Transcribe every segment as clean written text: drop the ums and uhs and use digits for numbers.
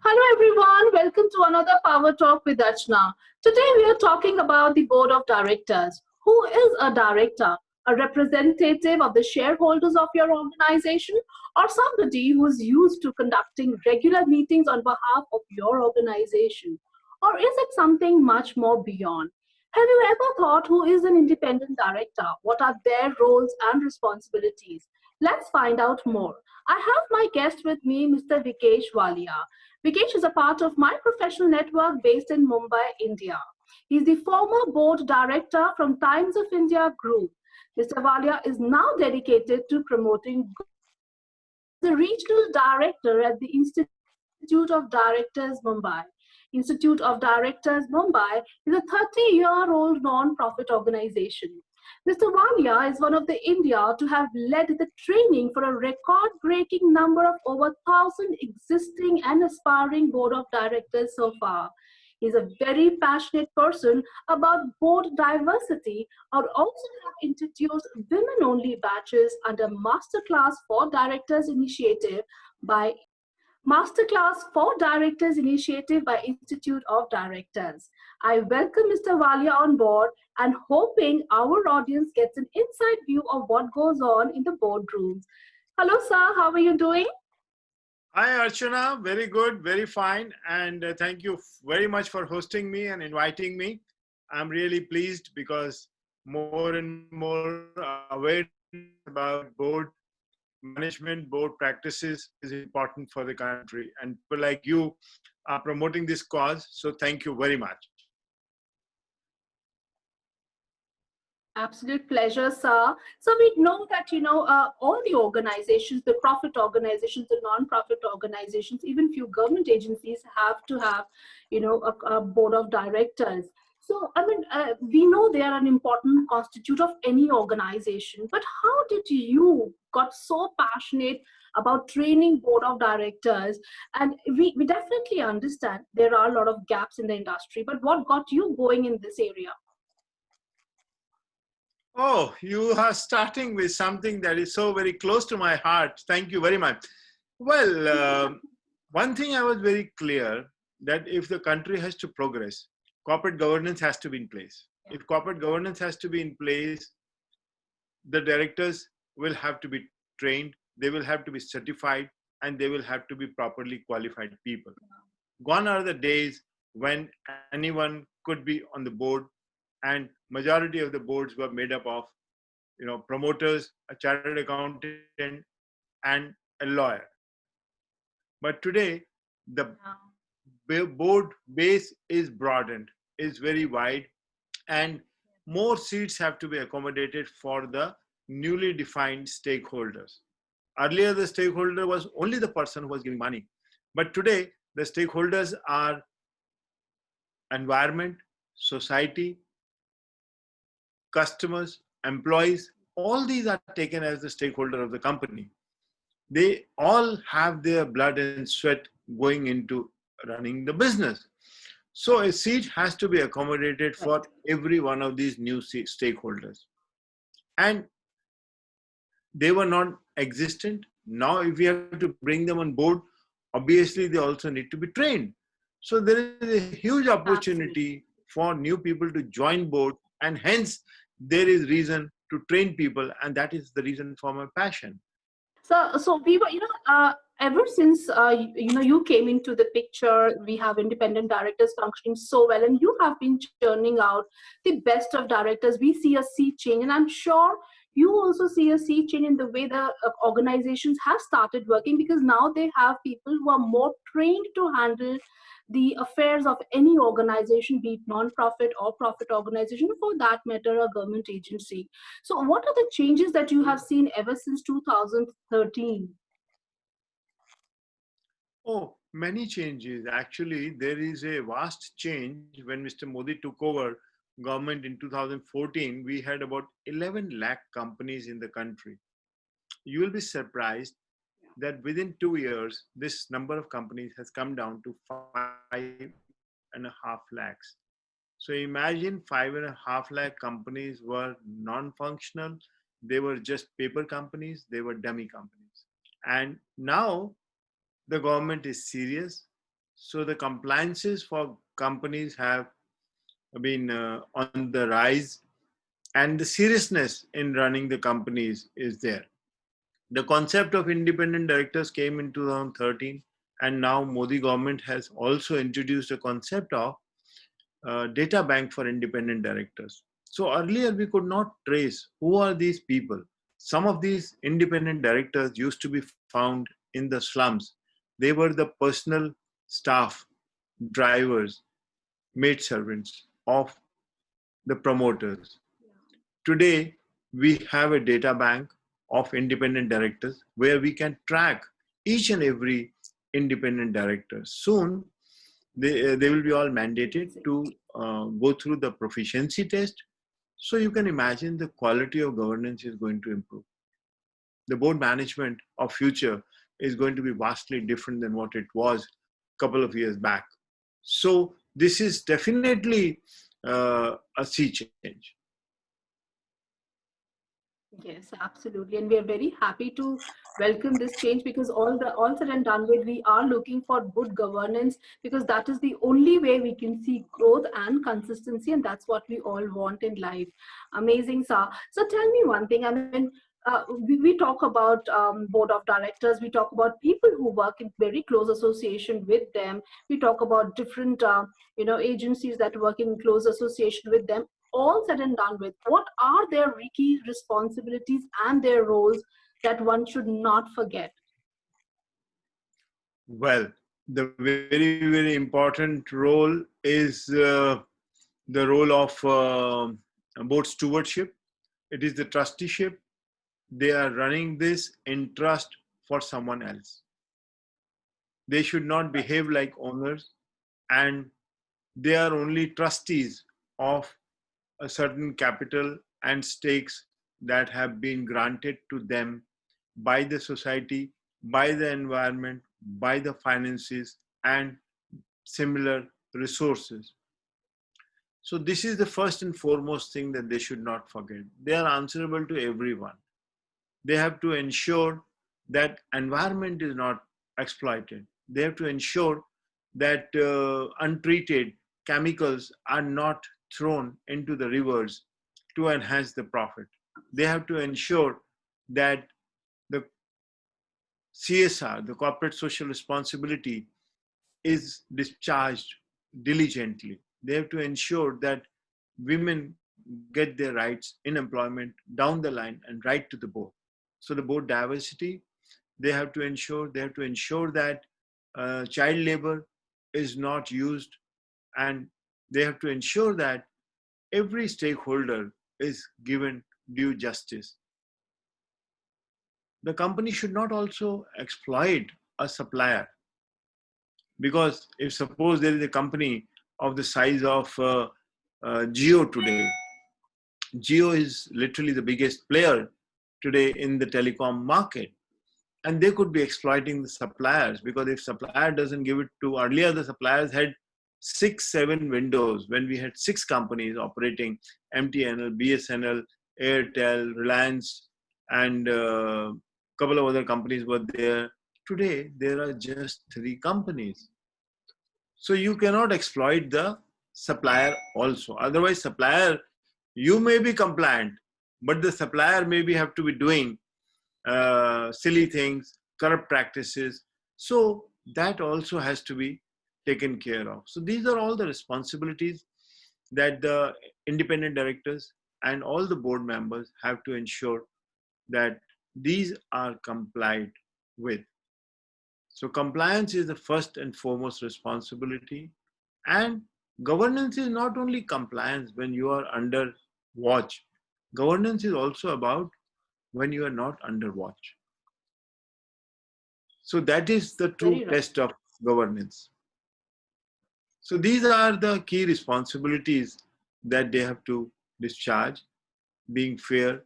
Hello everyone, welcome to another Power Talk with Archana. Today we are talking about the Board of Directors. Who is a director? A representative of the shareholders of your organization, or somebody who is used to conducting regular meetings on behalf of your organization? Or is it something much more beyond? Have you ever thought who is an independent director? What are their roles and responsibilities? Let's find out more. I have my guest with me, Mr. Vikesh Wallia. Vikesh is a part of my professional network based in Mumbai, India. He's the former board director from Times of India Group. Mr. Wallia is now dedicated to promoting the regional director at the Institute of Directors Mumbai. Institute of Directors Mumbai is a 30-year-old non-profit organization. Mr. Wallia is one of the India to have led the training for a record-breaking number of over 1,000 existing and aspiring board of directors so far. He's a very passionate person about board diversity and also have introduced women-only batches under Masterclass for Directors initiative by Institute of Directors. I welcome Mr. Walia on board and hoping our audience gets an inside view of what goes on in the boardrooms. Hello, sir. How are you doing? Hi, Archana. Very good, very fine. And thank you very much for hosting me and inviting me. I'm really pleased because more and more awareness about board management, board practices is important for the country. And people like you are promoting this cause. So thank you very much. Absolute pleasure, sir. So we know that, all the organizations, the profit organizations, the non-profit organizations, even few government agencies have to have, a board of directors. So, we know they are an important constitute of any organization, but how did you got so passionate about training board of directors? And we definitely understand there are a lot of gaps in the industry, but what got you going in this area? Oh, you are starting with something that is so very close to my heart. Thank you very much. Well, one thing I was very clear that if the country has to progress, corporate governance has to be in place. If corporate governance has to be in place, the directors will have to be trained, they will have to be certified, and they will have to be properly qualified people. Gone are the days when anyone could be on the board, and majority of the boards were made up of promoters, a chartered accountant, and a lawyer. But today the board base is broadened, is very wide, and more seats have to be accommodated for the newly defined stakeholders. Earlier the stakeholder was only the person who was giving money, but today the stakeholders are environment, society, customers, employees. All these are taken as the stakeholder of the company. They all have their blood and sweat going into running the business. So a seat has to be accommodated for every one of these new stakeholders. And they were not existent. Now, if we have to bring them on board, obviously they also need to be trained. So there is a huge opportunity for new people to join board, and hence there is reason to train people, and that is the reason for my passion. So we were, ever since you came into the picture, we have independent directors functioning so well, and you have been churning out the best of directors. We see a sea change, and I'm sure you also see a sea change in the way the organizations have started working, because now they have people who are more trained to handle the affairs of any organization, be it non-profit or profit organization, for that matter, a government agency. So, what are the changes that you have seen ever since 2013? Oh, many changes. Actually, there is a vast change. When Mr. Modi took over government in 2014, we had about 11 lakh companies in the country. You will be surprised that within 2 years, this number of companies has come down to 5.5 lakhs. So imagine 5.5 lakh companies were non-functional. They were just paper companies. They were dummy companies. And now the government is serious. So the compliances for companies have been on the rise, and the seriousness in running the companies is there. The concept of independent directors came in 2013, and now Modi government has also introduced a concept of data bank for independent directors. So earlier we could not trace who are these people. Some of these independent directors used to be found in the slums. They were the personal staff, drivers, maidservants of the promoters. Today, we have a data bank of independent directors where we can track each and every independent director. Soon, they will be all mandated to go through the proficiency test. So you can imagine the quality of governance is going to improve. The board management of future is going to be vastly different than what it was a couple of years back. So this is definitely a sea change. Yes, absolutely. And we are very happy to welcome this change, because all said and done with, we are looking for good governance, because that is the only way we can see growth and consistency, and that's what we all want in life. Amazing, sir. So tell me one thing. I mean, we talk about board of directors. We talk about people who work in very close association with them. We talk about different, agencies that work in close association with them. All said and done with, what are their key responsibilities and their roles that one should not forget? Well, the very, very important role is the role of board stewardship. It is the trusteeship. They are running this in trust for someone else. They should not behave like owners, and they are only trustees of a certain capital and stakes that have been granted to them by the society, by the environment, by the finances, and similar resources. So, this is the first and foremost thing that they should not forget. They are answerable to everyone. They have to ensure that environment is not exploited. They have to ensure that untreated chemicals are not thrown into the rivers to enhance the profit. They have to ensure that the CSR, the corporate social responsibility, is discharged diligently. They have to ensure that women get their rights in employment down the line and right to the board. So the board diversity, they have to ensure that child labor is not used, and they have to ensure that every stakeholder is given due justice. The company should not also exploit a supplier, because if suppose there is a company of the size of Geo today, Geo is literally the biggest player today in the telecom market, and they could be exploiting the suppliers, because if supplier doesn't give it to, earlier the suppliers had 6 7 windows when we had 6 companies operating: MTNL, BSNL, Airtel, Reliance, and a couple of other companies were there. Today there are just 3 companies. So you cannot exploit the supplier also. Otherwise, supplier, you may be compliant, but the supplier maybe have to be doing silly things, corrupt practices. So that also has to be taken care of. So these are all the responsibilities that the independent directors and all the board members have to ensure that these are complied with. So compliance is the first and foremost responsibility. And governance is not only compliance when you are under watch. Governance is also about when you are not under watch. So that is the true Very right. test of governance. So these are the key responsibilities that they have to discharge: being fair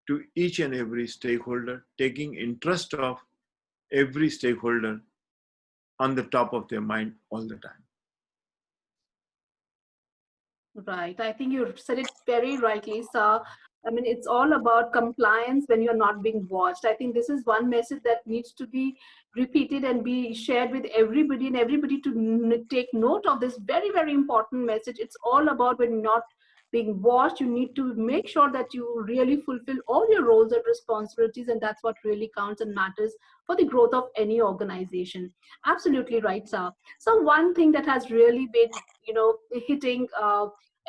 to each and every stakeholder, taking interest of every stakeholder on the top of their mind all the time. Right. I think you said it very rightly, sir. I mean, it's all about compliance when you're not being watched. I think this is one message that needs to be repeated and be shared with everybody, and everybody to take note of this very, very important message. It's all about when you're not being watched, you need to make sure that you really fulfill all your roles and responsibilities, and that's what really counts and matters for the growth of any organization. Absolutely right, sir. So one thing that has really been, hitting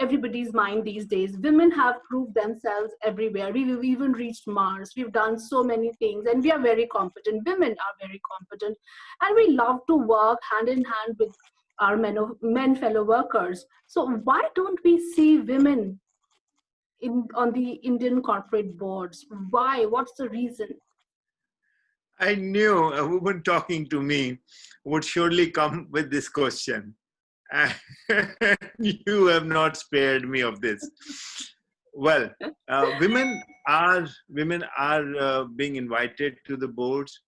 everybody's mind these days. Women have proved themselves everywhere. We've even reached Mars. We've done so many things, and we are very competent. Women are very competent, and we love to work hand in hand with our men fellow workers. So why don't we see women on the Indian corporate boards? Why? What's the reason? I knew a woman talking to me would surely come with this question. And you have not spared me of this. Well, women are being invited to the boards,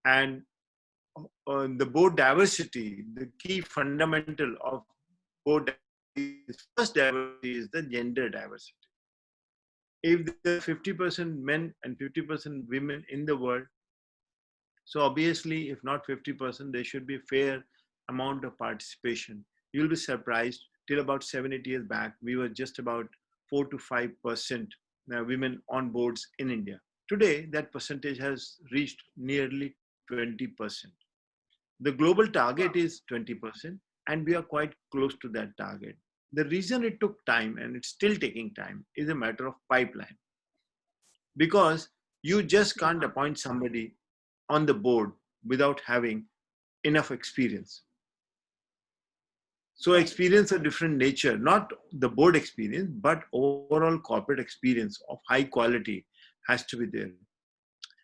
and the board diversity, the key fundamental of board diversity, first diversity is the gender diversity. If there are 50% men and 50% women in the world, so obviously, if not 50%, there should be a fair amount of participation. You'll be surprised. Till about 7-8 years back, we were just about 4 to 5% women on boards in India. Today, that percentage has reached nearly 20%. The global target Wow. is 20%, and we are quite close to that target. The reason it took time, and it's still taking time, is a matter of pipeline. Because you just can't Yeah. appoint somebody on the board without having enough experience. So Right. experience of different nature, not the board experience, but overall corporate experience of high quality has to be there.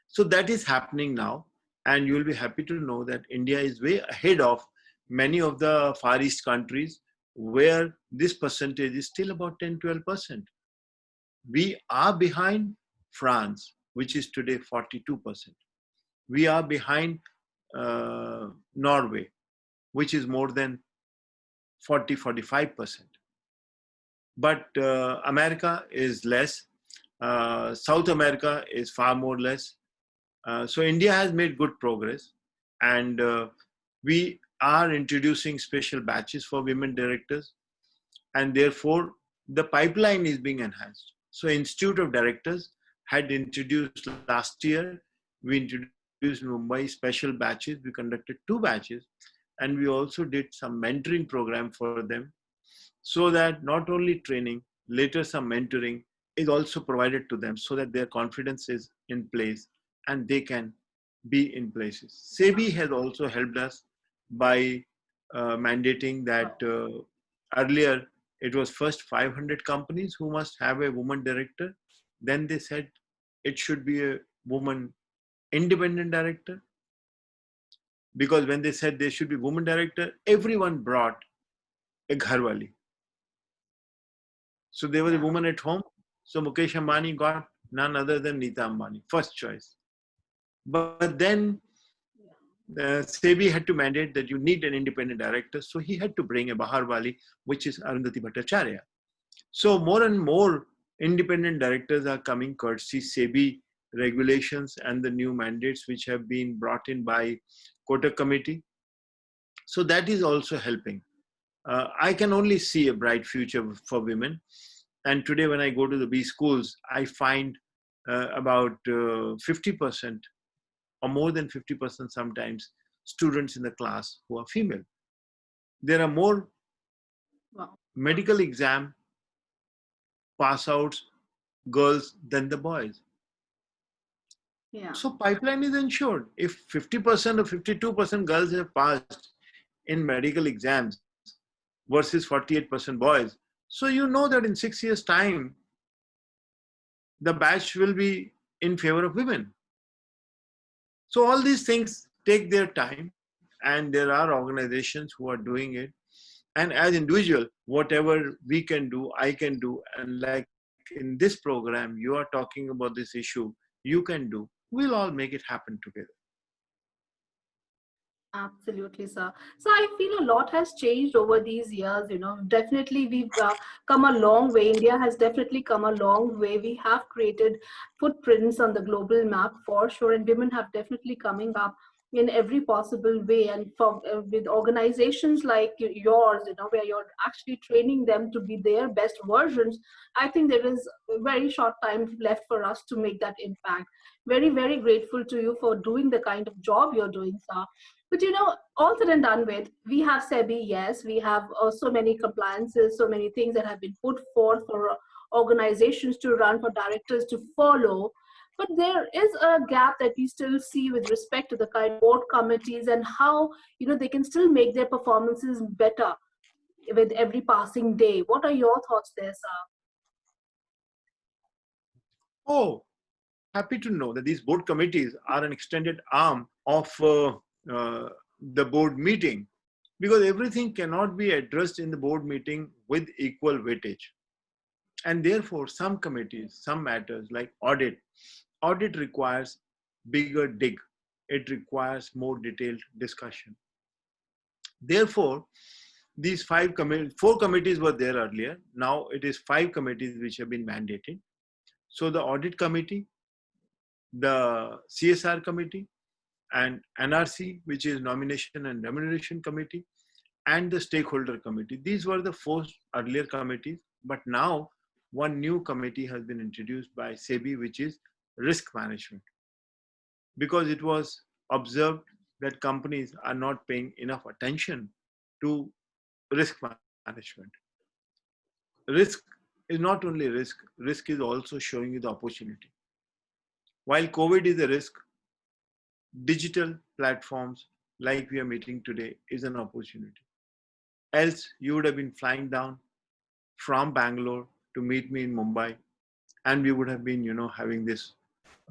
So that is happening now. And you will be happy to know that India is way ahead of many of the Far East countries where this percentage is still about 10-12%. We are behind France, which is today 42%. We are behind Norway, which is more than 40-45%. But America is less. South America is far more less. So India has made good progress, and we are introducing special batches for women directors, and therefore the pipeline is being enhanced. So Institute of Directors had introduced last year, we introduced Mumbai special batches. We conducted 2 batches, and we also did some mentoring program for them, so that not only training, later some mentoring is also provided to them so that their confidence is in place and they can be in places. SEBI has also helped us by mandating that Wow. earlier it was first 500 companies who must have a woman director. Then they said it should be a woman independent director, because when they said there should be woman director, everyone brought a gharwali. So there was a Yeah. woman at home. So Mukesh Ambani got none other than Neeta Ambani, first choice. But then Yeah. SEBI had to mandate that you need an independent director. So he had to bring a Baharwali, which is Arundhati Bhattacharya. So more and more independent directors are coming courtesy SEBI regulations and the new mandates which have been brought in by Kotak Committee. So that is also helping. I can only see a bright future for women. And today, when I go to the B schools, I find about 50% or more than 50% sometimes students in the class who are female. There are more Wow. medical exam pass outs girls than the boys. Yeah. So pipeline is ensured. If 50% or 52% girls have passed in medical exams versus 48% boys, so you know that in 6 years' time, the batch will be in favor of women. So all these things take their time, and there are organizations who are doing it. And as individual, whatever we can do, I can do. And like in this program, you are talking about this issue, you can do. We'll all make it happen together. Absolutely, sir. So I feel a lot has changed over these years. Definitely we've come a long way. India has definitely come a long way. We have created footprints on the global map for sure, and women have definitely coming up in every possible way. And with organizations like yours, where you're actually training them to be their best versions, I think there is a very short time left for us to make that impact. Very, very grateful to you for doing the kind of job you're doing, sir. But all said and done with, we have SEBI, yes, we have so many compliances, so many things that have been put forth for organizations to run, for directors to follow. But there is a gap that we still see with respect to the kind of board committees and how they can still make their performances better with every passing day. What are your thoughts there, sir? Oh, happy to know that these board committees are an extended arm of the board meeting, because everything cannot be addressed in the board meeting with equal weightage. And therefore, some committees, some matters like audit requires bigger dig. It requires more detailed discussion. Therefore, these four committees were there earlier. Now it is 5 committees which have been mandated. So the audit committee, the CSR committee, and NRC, which is nomination and remuneration committee, and the stakeholder committee. These were the 4 earlier committees, but now one new committee has been introduced by SEBI, which is risk management, because it was observed that companies are not paying enough attention to risk management. Risk is not only risk is also showing you the opportunity. While COVID is a risk, digital platforms like we are meeting today is an opportunity. Else, you would have been flying down from Bangalore to meet me in Mumbai, and we would have been, having this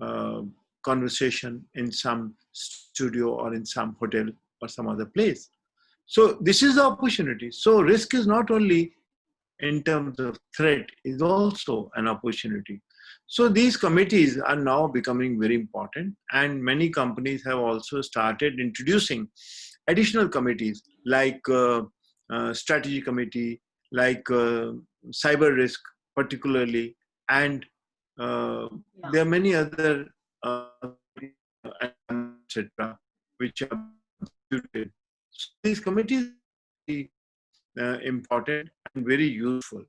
uh, conversation in some studio or in some hotel or some other place. So this is the opportunity. So risk is not only in terms of threat, is also an opportunity. So these committees are now becoming very important, and many companies have also started introducing additional committees like strategy committee, like cyber risk particularly, and Yeah. there are many other etc., which are constituted. So these committees are important and very useful,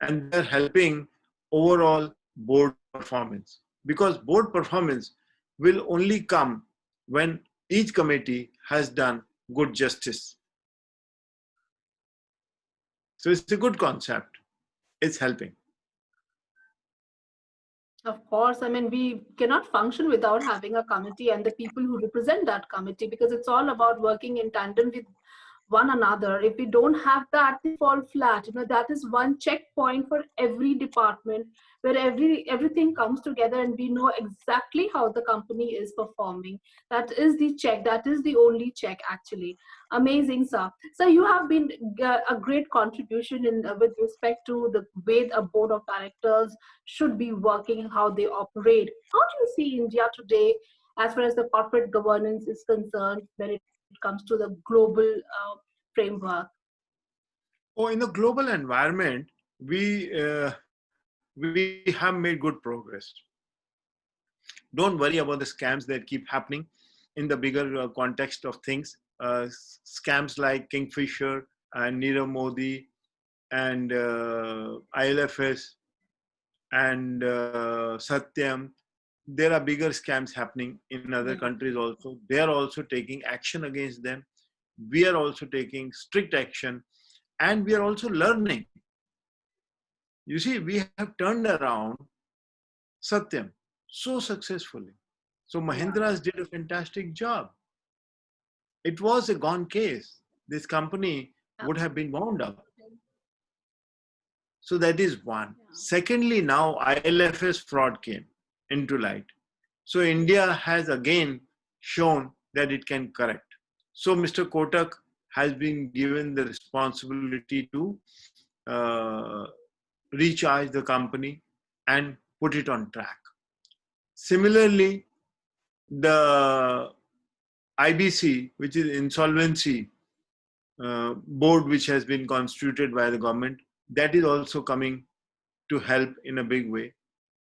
and they're helping overall board performance, because board performance will only come when each committee has done good justice. So it's a good concept. It's helping. Of course, I mean, we cannot function without having a committee and the people who represent that committee, because it's all about working in tandem with one another. If we don't have that, we fall flat. That is one checkpoint for every department, where everything comes together and we know exactly how the company is performing. That is the check. That is the only check, actually. Amazing, sir. So you have been a great contribution in with respect to the way a board of directors should be working, how they operate. How do you see India today as far as the corporate governance is concerned when it comes to the global framework? Oh, in the global environment, we have made good progress. Don't worry about the scams that keep happening in the bigger context of things. Scams like Kingfisher and Nirav Modi and ILFS and Satyam. There are bigger scams happening in other Yeah. countries also. They are also taking action against them. We are also taking strict action, and we are also learning. You see, we have turned around Satyam so successfully. So Yeah. Mahindras did a fantastic job. It was a gone case. This company would have been wound up. So that is one. Yeah. Secondly, now ILFS fraud came into light. So India has again shown that it can correct. So Mr. Kotak has been given the responsibility to uh, recharge the company and put it on track. Similarly, the IBC, which is insolvency board, which has been constituted by the government, that is also coming to help in a big way.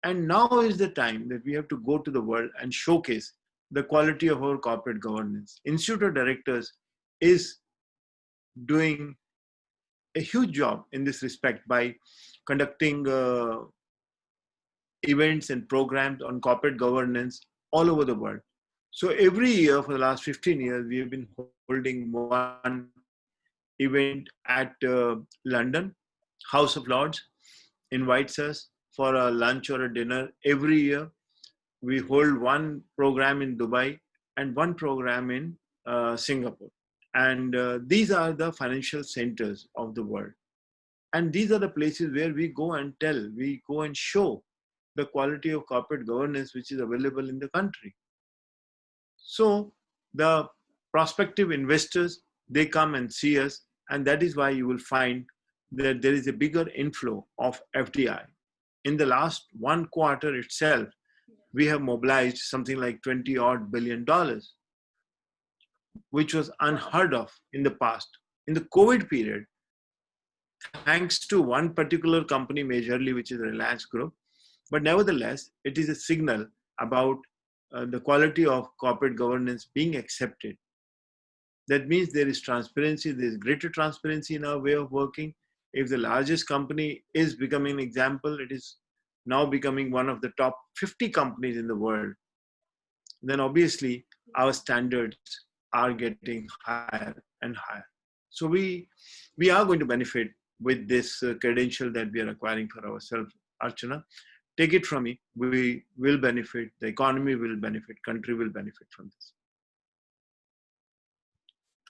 And now is the time that we have to go to the world and showcase the quality of our corporate governance. Institute of Directors is doing a huge job in this respect by conducting events and programs on corporate governance all over the world. So every year for the last 15 years, we have been holding one event at London. House of Lords invites us for a lunch or a dinner every year. We hold one program in Dubai and one program in Singapore. And these are the financial centers of the world. And these are the places where we go and tell, we go and show the quality of corporate governance which is available in the country. So the prospective investors, they come and see us, and that is why you will find that there is a bigger inflow of FDI. In the last one quarter itself, we have mobilized something like $20 odd billion, which was unheard of in the past. In the COVID period, thanks to one particular company majorly, which is Reliance Group, but nevertheless, it is a signal about the quality of corporate governance being accepted. That means there is transparency, there is greater transparency in our way of working. If the largest company is becoming an example, it is now becoming one of the top 50 companies in the world, then obviously our standards are getting higher and higher. So we are going to benefit with this credential that we are acquiring for ourselves, Archana. Take it from me, we will benefit, the economy will benefit, country will benefit from this.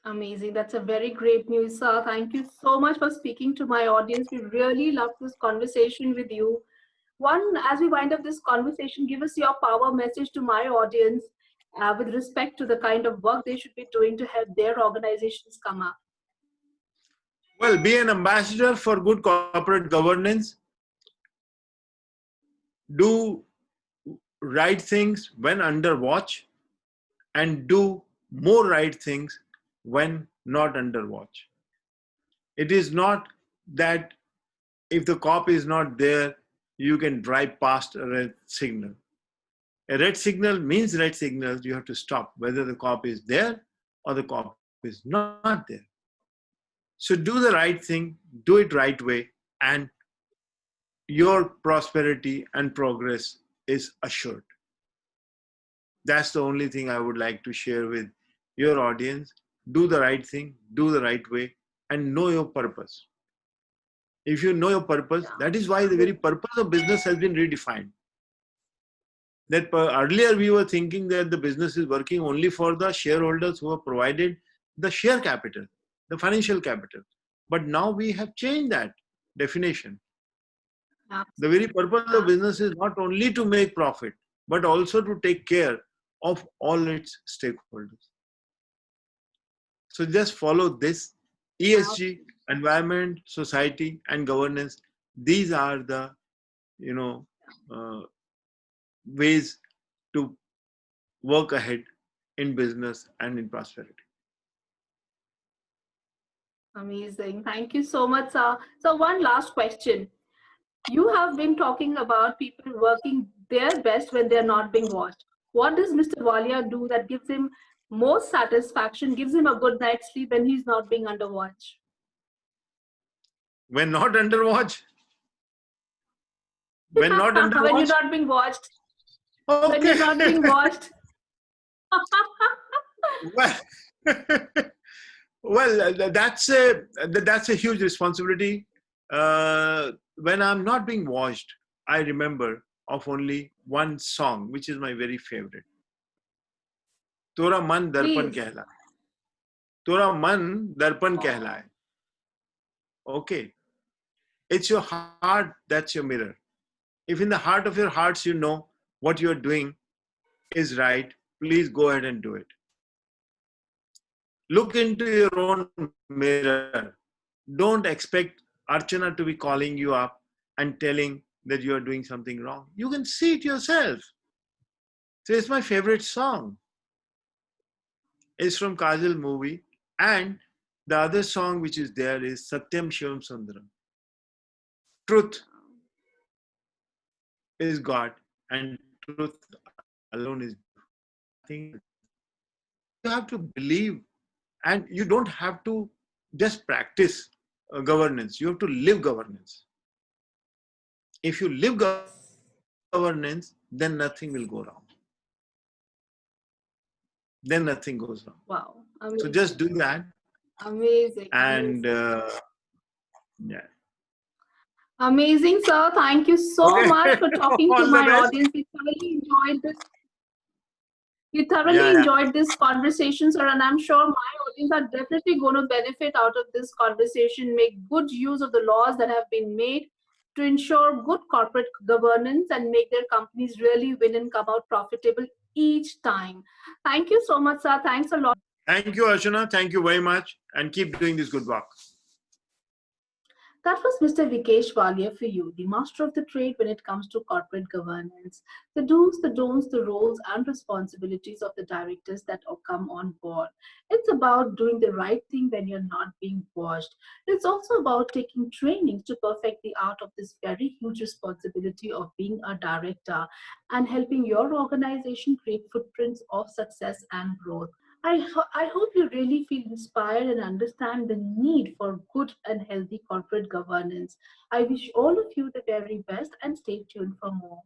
Amazing. That's a very great news, sir. Thank you so much for speaking to my audience. We really loved this conversation with you. One, as we wind up this conversation, give us your power message to my audience with respect to the kind of work they should be doing to help their organizations come up. Well, be an ambassador for good corporate governance. Do right things when under watch, and do more right things when not under watch. It is not that if the cop is not there, you can drive past a red signal. A red signal means red signals, you have to stop, whether the cop is there or the cop is not there. So do the right thing, do it right way, and your prosperity and progress is assured. That's the only thing I would like to share with your audience. Do the right thing, do the right way, and know your purpose. If you know your purpose, that is why the very purpose of business has been redefined. That earlier we were thinking that the business is working only for the shareholders who have provided the share capital, the financial capital. But now we have changed that definition. The very purpose of business is not only to make profit, but also to take care of all its stakeholders. So just follow this. ESG, environment, society, and governance. These are the, ways to work ahead in business and in prosperity. Amazing. Thank you so much, sir. So one last question. You have been talking about people working their best when they're not being watched. What does Mr. Wallia do that gives him more satisfaction, gives him a good night's sleep when he's not being under watch? When not under watch? When not under when watch? you're not being watched. Okay. When you're not being watched. Well, that's a huge responsibility. When I'm not being watched, I remember of only one song, which is my very favorite. Tora man darpan kehla. Tora man darpan kehla. Okay. It's your heart that's your mirror. If in the heart of your hearts you know what you're doing is right, please go ahead and do it. Look into your own mirror. Don't expect Archana to be calling you up and telling that you are doing something wrong. You can see it yourself. So it's my favorite song. is from Kajal movie, and the other song which is there is Satyam Shivam Sundaram. Truth is God, and truth alone is beautiful. Nothing else. So you have to believe, and you don't have to just practice governance. You have to live governance. If you live governance, then nothing will go wrong. Then nothing goes wrong. Wow, So just do amazing, that, amazing, and amazing. yeah. Amazing, sir. Thank you so Okay. much for talking to All the my best. audience. We thoroughly enjoyed this. We thoroughly Yeah, yeah. enjoyed this conversation, sir, and I'm sure my audience are definitely going to benefit out of this conversation, make good use of the laws that have been made to ensure good corporate governance and make their companies really win and come out profitable each time. Thank you so much, sir. Thanks a lot. Thank you, Archana. Thank you very much, and keep doing this good work. That was Mr. Vikesh Wallia for you, the master of the trade when it comes to corporate governance. The do's, the don'ts, the roles, and responsibilities of the directors that come on board. It's about doing the right thing when you're not being watched. It's also about taking trainings to perfect the art of this very huge responsibility of being a director and helping your organization create footprints of success and growth. I hope you really feel inspired and understand the need for good and healthy corporate governance. I wish all of you the very best and stay tuned for more.